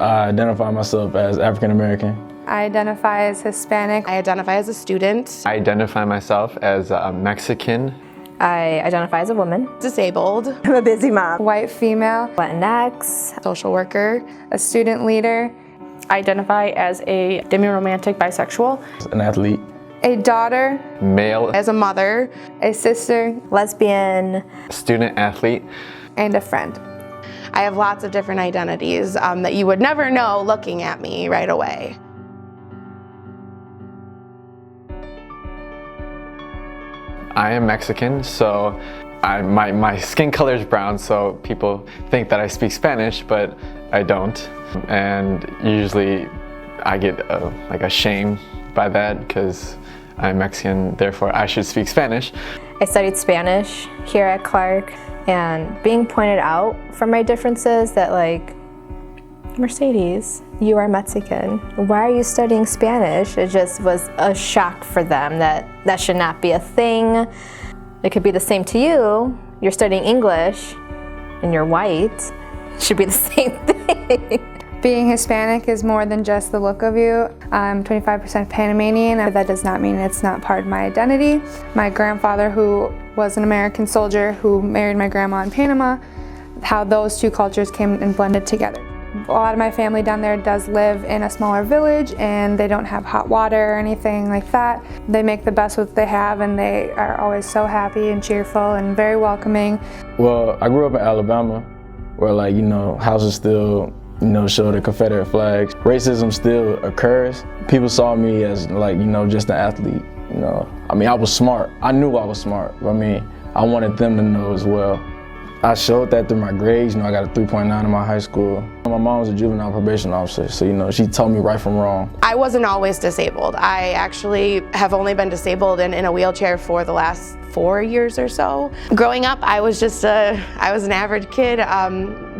I identify myself as African American. I identify as Hispanic. I identify as a student. I identify myself as a Mexican. I identify as a woman. Disabled. I'm a busy mom. White female. Latinx. Social worker. A student leader. I identify as a demi-romantic bisexual. An athlete. A daughter. Male. As a mother. A sister. Lesbian. Student athlete. And a friend. I have lots of different identities that you would never know looking at me right away. I am Mexican, so my skin color is brown, so people think that I speak Spanish, but I don't. And usually I get like ashamed by that because I'm Mexican, therefore I should speak Spanish. I studied Spanish here at Clarke, and being pointed out for my differences that, like, Mercedes, you are Mexican. Why are you studying Spanish? It just was a shock for them that should not be a thing. It could be the same to you. You're studying English and you're white. It should be the same thing. Being Hispanic is more than just the look of you. I'm 25% Panamanian, but that does not mean it's not part of my identity. My grandfather, who was an American soldier who married my grandma in Panama, how those two cultures came and blended together. A lot of my family down there does live in a smaller village, and they don't have hot water or anything like that. They make the best with what they have, and they are always so happy and cheerful and very welcoming. Well, I grew up in Alabama, where, like, you know, houses still, you know, show the Confederate flags. Racism still occurs. People saw me as, like, you know, just an athlete, you know. I mean, I was smart. I knew I was smart, but I mean, I wanted them to know as well. I showed that through my grades. You know, I got a 3.9 in my high school. My mom was a juvenile probation officer, so, you know, she told me right from wrong. I wasn't always disabled. I actually have only been disabled and in a wheelchair for the last 4 years or so. Growing up, I was just I was an average kid,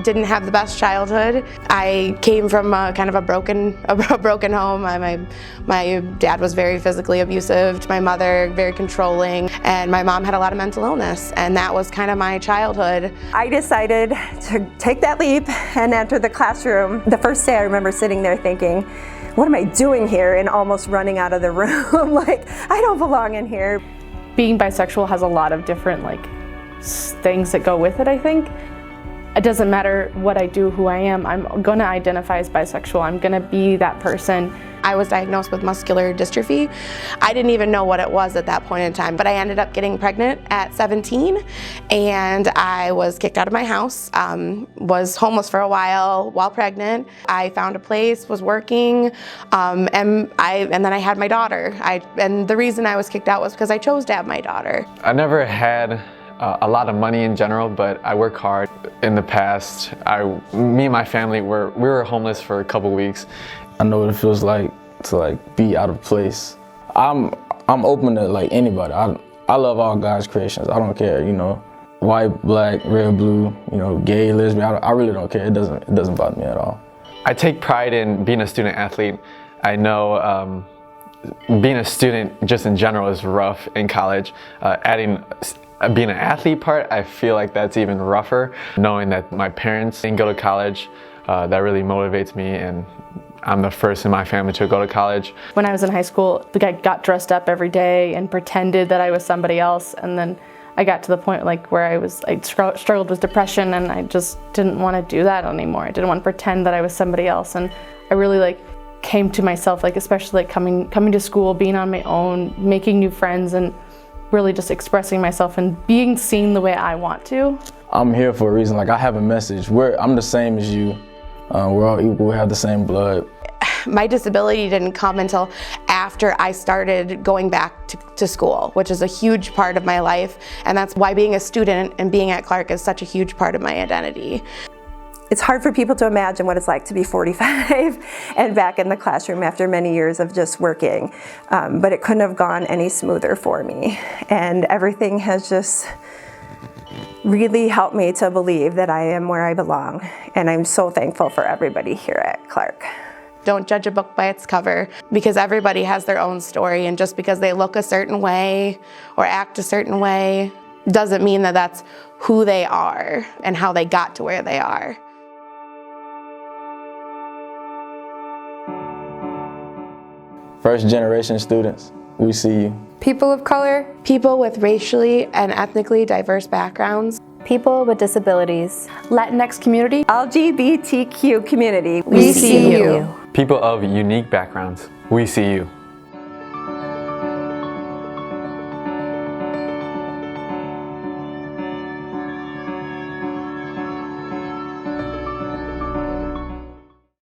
didn't have the best childhood. I came from kind of a broken home. My dad was very physically abusive, my mother very controlling, and my mom had a lot of mental illness, and that was kind of my childhood. I decided to take that leap and enter the classroom. The first day I remember sitting there thinking, what am I doing here, and almost running out of the room. Like, I don't belong in here. Being bisexual has a lot of different things that go with it, I think. It doesn't matter what I do, who I am, I'm gonna identify as bisexual. I'm gonna be that person. I was diagnosed with muscular dystrophy. I didn't even know what it was at that point in time, but I ended up getting pregnant at 17, and I was kicked out of my house, was homeless for a while pregnant. I found a place, was working, and then I had my daughter. And the reason I was kicked out was because I chose to have my daughter. I never had a lot of money in general, but I work hard. In the past, me and my family we were homeless for a couple weeks. I know what it feels like to be out of place. I'm open to anybody. I love all God's creations. I don't care, you know, white, black, red, blue, you know, gay, lesbian. I really don't care. It doesn't bother me at all. I take pride in being a student athlete. I know being a student just in general is rough in college. Adding being an athlete part, I feel like that's even rougher. Knowing that my parents didn't go to college, that really motivates me, and I'm the first in my family to go to college. When I was in high school, I got dressed up every day and pretended that I was somebody else, and then I got to the point where I struggled with depression, and I just didn't want to do that anymore. I didn't want to pretend that I was somebody else, and I really came to myself, especially coming to school, being on my own, making new friends, and really just expressing myself and being seen the way I want to. I'm here for a reason. I have a message. I'm the same as you. We're all equal. We have the same blood. My disability didn't come until after I started going back to school, which is a huge part of my life, and that's why being a student and being at Clarke is such a huge part of my identity. It's hard for people to imagine what it's like to be 45 and back in the classroom after many years of just working. But it couldn't have gone any smoother for me. And everything has just really helped me to believe that I am where I belong. And I'm so thankful for everybody here at Clarke. Don't judge a book by its cover, because everybody has their own story, and just because they look a certain way or act a certain way doesn't mean that that's who they are and how they got to where they are. First generation students, we see you. People of color, People with racially and ethnically diverse backgrounds. People with disabilities. Latinx community. LGBTQ community. we see you. People of unique backgrounds, we see you.